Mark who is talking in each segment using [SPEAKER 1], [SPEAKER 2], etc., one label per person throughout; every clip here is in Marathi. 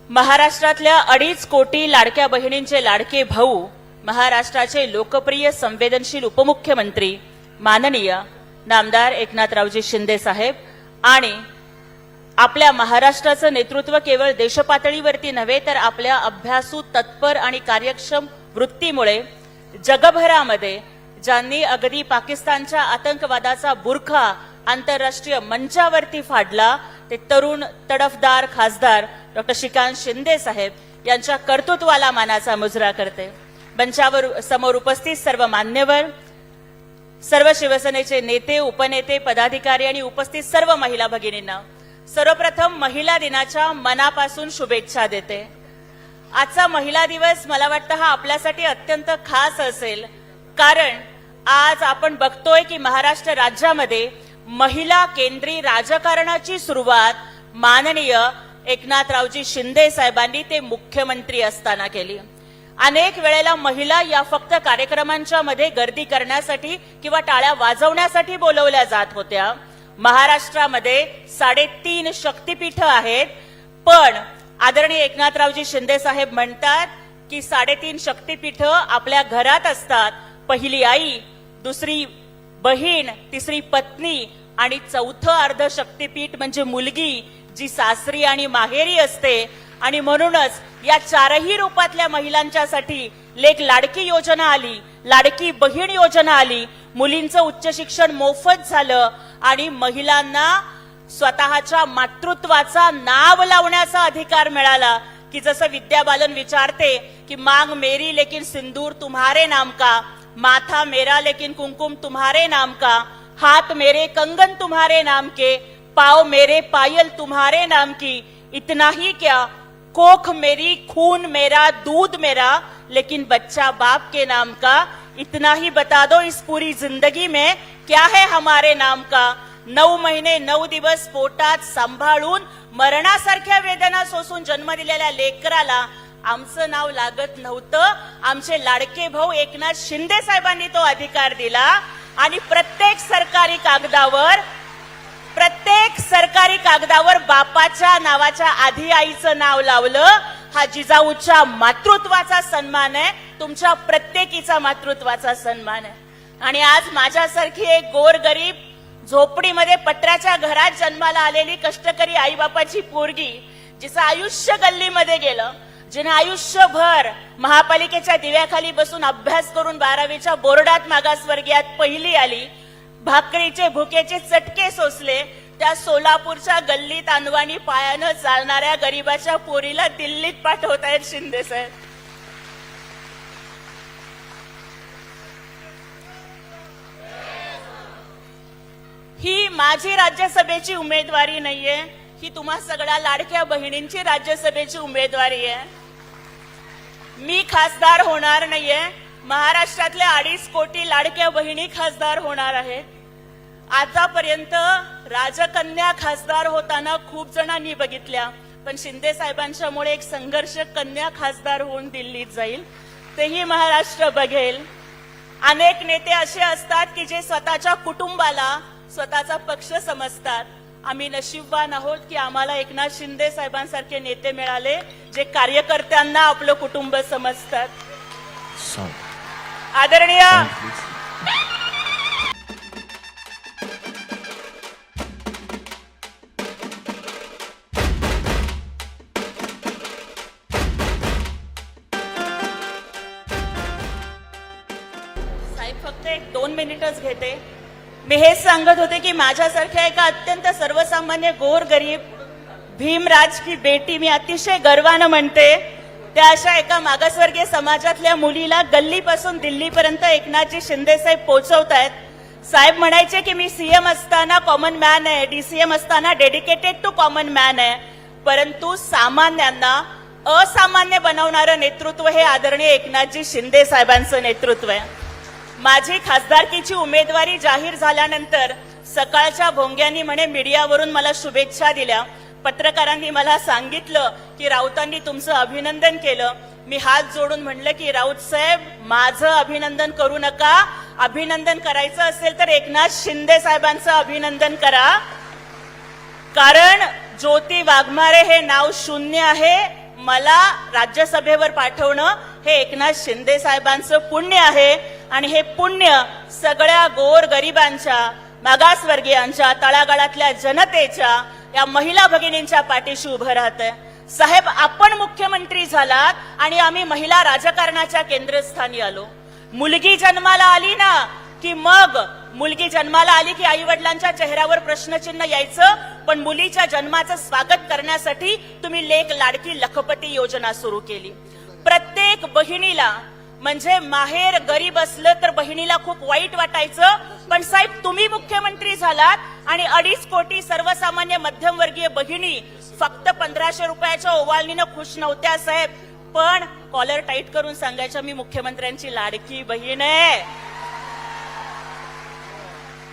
[SPEAKER 1] महाराष्ट्रातल्या 2.5 कोटी लाडक्या बहिणींचे लाडके भाऊ, महाराष्ट्राचे लोकप्रिय संवेदनशील उपमुख्यमंत्री माननीय नामदार एकनाथरावजी शिंदे साहेब आणि आपल्या महाराष्ट्राचं नेतृत्व केवळ देशपातळीवरती नव्हे तर आपल्या अभ्यासू, तत्पर आणि कार्यक्षम वृत्तीमुळे जगभरामध्ये ज्यांनी अगदी पाकिस्तानच्या आतंकवादाचा बुरखा आंतरराष्ट्रीय मंचावरती फाडला ते तरुण तडफदार खासदार डॉक्टर श्रीकांत शिंदे साहेब यांच्या कर्तृत्वाला मानाचा मुजरा करते। मंचावर समोर उपस्थित सर्व मान्यवर, सर्व शिवसेनेचे नेते, उपनेते, पदाधिकारी आणि उपस्थित सर्व महिला भगिनींना सर्वप्रथम महिला दिनाच्या मनापासून शुभेच्छा देते। आजचा महिला दिवस मला वाटतं हा आपल्यासाठी अत्यंत खास असेल, कारण आज आपण बघतोय की महाराष्ट्र राज्यामध्ये महिला केंद्रीय राजकारणाची सुरुवात माननीय एकनाथरावजी शिंदे साहेबांनी ते मुख्यमंत्री असताना केली। अनेक वेळेला महिला या फक्त कार्यक्रमांच्या मध्ये गर्दी करण्यासाठी किंवा टाळ्या वाजवण्यासाठी बोलवल्या जात होत्या। महाराष्ट्रामध्ये 3.5 शक्तीपीठ आहेत, पण आदरणीय एकनाथरावजी शिंदे साहेब म्हणतात की 3.5 शक्तीपीठ आपल्या घरात असतात। पहिली आई, दुसरी बहीण, तिसरी पत्नी आणि चौथं अर्ध शक्तीपीठ म्हणजे मुलगी, जी सासरी आणि माहेरी असते। आणि म्हणूनच या 4ही रूपातल्या महिलांच्यासाठी लेक लाडकी योजना आली, लाडकी बहीण योजना आली, मुलींचं उच्च शिक्षण मोफत झालं आणि महिलांना स्वतःच्या मातृत्वाचा नाव लावण्याचा अधिकार मिळाला। की जसं विद्या बालन विचारते की मांग मेरी लेकिन सिंदूर तुम्हारे नाम का, माथा मेरा लेकिन कुमकुम तुम्हारे नाम का, हाथ मेरे कंगन तुम्हारे नाम के, पाँव मेरे पायल तुम्हारे नाम की, इतना ही क्या, कोख मेरी खून मेरा दूध मेरा लेकिन बच्चा बाप के नाम का, इतना ही बता दो इस पूरी जिंदगी में क्या है हमारे नाम का। 9 महिने 9 दिवस पोटात सांभाळून मरणासारख्या वेदना सोसून जन्म दिलेल्या लेकराला आमचं नाव लागत नव्हतं, आमचे लाडके भाऊ एकनाथ शिंदे साहेबांनी तो अधिकार दिला आणि प्रत्येक सरकारी कागदावर बापाच्या नावाच्या आधी आईचं नाव लावलं। हा जिजाऊच्या मातृत्वाचा सन्मान आहे, तुमच्या प्रत्येकीचा मातृत्वाचा सन्मान आहे। आणि आज माझ्यासारखी एक गोरगरीब झोपडीमध्ये पत्र्याच्या घरात जन्माला आलेली कष्टकरी आईबापाची पोरगी, जिचं आयुष्य गल्लीमध्ये गेलं, जिने आयुष्यभर महापालिकेच्या दिव्याखाली बसून अभ्यास करून 12वीच्या बोर्डात मागासवर्गीयात पहिली आली, भाकरीचे भुकेचे चटके सोसले, त्या सोलापूरच्या गल्लीत अनवाणी पायानं चालणाऱ्या गरीबाच्या पोरीला दिल्लीत पाठवतायत शिंदे साहेब। ही माझी राज्यसभेची उमेदवारी नाहीये, ही तुम्हा सगळ्या लाडक्या बहिणींची राज्यसभेची उमेदवारी आहे। मी खासदार होणार नाहीये, महाराष्ट्रातल्या 2.5 कोटी लाडक्या बहिणी खासदार होणार आहेत। आतापर्यंत राजकन्या खासदार होताना खूप जणांनी बघितल्या, पण शिंदे साहेबांच्यामुळे एक संघर्ष कन्या खासदार होऊन दिल्लीत जाईल, तेही महाराष्ट्र बघेल। अनेक नेते असे असतात की जे स्वतःच्या कुटुंबाला स्वतःचा पक्ष समजतात। आम्ही नशीबवान आहोत की आम्हाला एकनाथ शिंदे साहेबांसारखे नेते मिळाले जे कार्यकर्त्यांना आपलं कुटुंब समजतात। आदरणीय साहेब, फक्त 1-2 मिनिटच घेते। मी हेच सांगत होते की माझ्यासारख्या एका अत्यंत सर्वसामान्य गोरगरीब भीमराज की बेटी मी अतिशय गर्वानं म्हणते, त्या अशा एका मागासवर्गीय समाजातल्या मुलीला गल्लीपासून दिल्लीपर्यंत एकनाथजी शिंदे साहेब पोहोचवतायत। साहेब म्हणायचे की मी सीएम असताना कॉमन मॅन आहे, डीसीएम असताना डेडिकेटेड टू कॉमन मॅन आहे, परंतु सामान्यांना असामान्य बनवणारं नेतृत्व हे आदरणीय एकनाथजी शिंदे साहेबांचं नेतृत्व आहे। माझी खासदारकीची उमेदवारी जाहीर झाल्यानंतर सकाळच्या भोंग्यांनी म्हणे मीडियावरून मला शुभेच्छा दिल्या, पत्रकारांनी मला सांगितलं की राऊतांनी तुमचं अभिनंदन केलं। मी हात जोडून म्हणलं की राऊत साहेब, माझं अभिनंदन करू नका, अभिनंदन करायचं असेल तर एकनाथ शिंदे साहेबांचं अभिनंदन करा, कारण ज्योती वाघमारे हे नाव शून्य आहे, मला राज्यसभेवर पाठवणं हे एकनाथ शिंदे साहेबांचं पुण्य आहे आणि हे पुण्य सगळ्या गोर गरिबांच्या, मागासवर्गीयांच्या, तळागाळातल्या जनतेच्या, या महिला भगिनींच्या पाठीशी उभं राहतंय. साहेब, आपण मुख्यमंत्री झालात आणि आम्ही महिला राजकारणाच्या केंद्रस्थानी आलो. मुलगी जन्माला आली ना की मग मुलगी जन्माला आली की आई वडिलांच्या चेहऱ्यावर प्रश्नचिन्ह यायचं, पण मुलीच्या जन्माचं स्वागत करण्यासाठी तुम्ही लेक लाडकी लखपती योजना सुरू केली. प्रत्येक बहिणीला, म्हणजे माहेर गरीब असलं तर बहिणीला खूप वाईट वाटायचं, पण साहेब तुम्ही मुख्यमंत्री झालात आणि 2.5 कोटी सर्वसामान्य मध्यमवर्गीय बहिणी फक्त 1500 रुपयाच्या ओवाळणीनं खुश नव्हत्या साहेब, पण कॉलर टाईट करून सांगायच्या मी मुख्यमंत्र्यांची लाडकी बहीण आहे.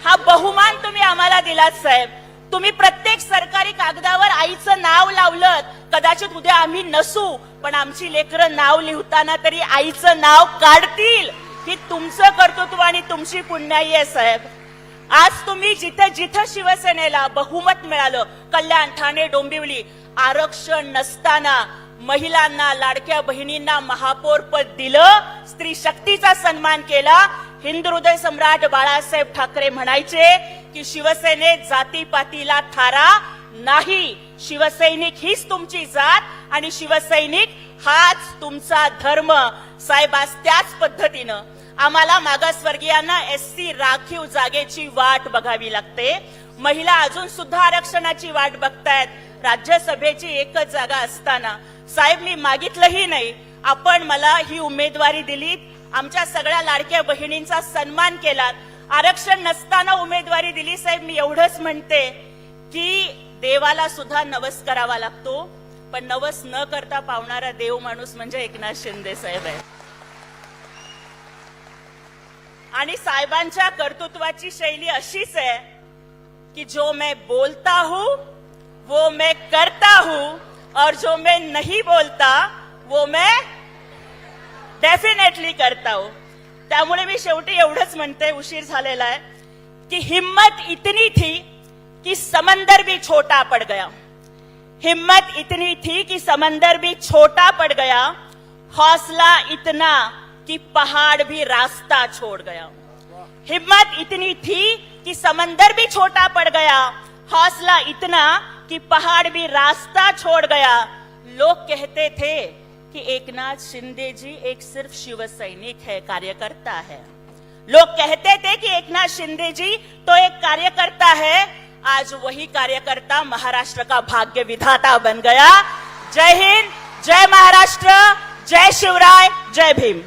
[SPEAKER 1] हा बहुमान तुम्ही आम्हाला दिलात साहेब. तुम्ही प्रत्येक सरकारी कागदावर आईचं नाव लावलं. कदाचित उद्या आम्ही नसू, पण आमची लेकरं नाव लिहताना तरी आईचं नाव काढतील. ही तुमचं कर्तृत्व आणि तुमची पुण्याई आहे साहेब. आज तुम्ही जिथे जिथे शिवसेनेला बहुमत मिळालं, कल्याण, ठाणे, डोंबिवली, आरक्षण नसताना महिलांना, लाडक्या बहिणींना महापौर पद दिलं, स्त्री शक्तीचा सन्मान केला. हिंदू हृदय सम्राट बाळासाहेब ठाकरे म्हणायचे की शिवसेनेत जातीपातीला थारा नाही, शिवसैनिक हीच तुमची जात आणि शिवसैनिक हाच तुमचा धर्म. साहेब, आज त्याच पद्धतीनं आम्हाला मागासवर्गीयांना SC राखीव जागेची वाट बघावी लागते. महिला अजून सुद्धा आरक्षणाची वाट बघतायत. राज्यसभेची एकच जागा असताना साहेब मी मागितलंही नाही, आपण मला ही उमेदवारी दिलीत, आमच्या सगळ्या लाडक्या बहिणींचा सन्मान केलात. आरक्षण नसताना उमेदवारी दिली साहेब. मी एवढंच म्हणते की देवाला सुद्धा नवस करावा लागतो, पण नवस न करता पावणारा देव माणूस म्हणजे एकनाथ शिंदे साहेब आहे. आणि साहेबांच्या कर्तृत्वाची शैली अशीच आहे कि जो मैं बोलता हूं वो मैं करता हूं और जो मैं नहीं बोलता वो मैं डेफिनेटली करता हूं. त्यामुळे मी शेवटी एवढंच म्हणते, उशीर झालेला आहे, की हिम्मत इतनी थी कि समंदर भी छोटा पड़ गया. हिम्मत इतनी थी कि समंदर भी छोटा पड़ गया. हौसला इतना कि पहाड़ भी रास्ता छोड़ गया. हिम्मत इतनी थी कि समंदर भी छोटा पड़ गया. हौसला इतना कि पहाड़ भी रास्ता छोड़ गया. लोग कहते थे कि एकनाथ शिंदे जी एक सिर्फ शिवसैनिक है, कार्यकर्ता है. लोग कहते थे कि एकनाथ शिंदे जी तो एक कार्यकर्ता है. आज वही कार्यकर्ता महाराष्ट्र का भाग्य विधाता बन गया. जय हिंद, जय महाराष्ट्र, जय शिवराय, जय भीम.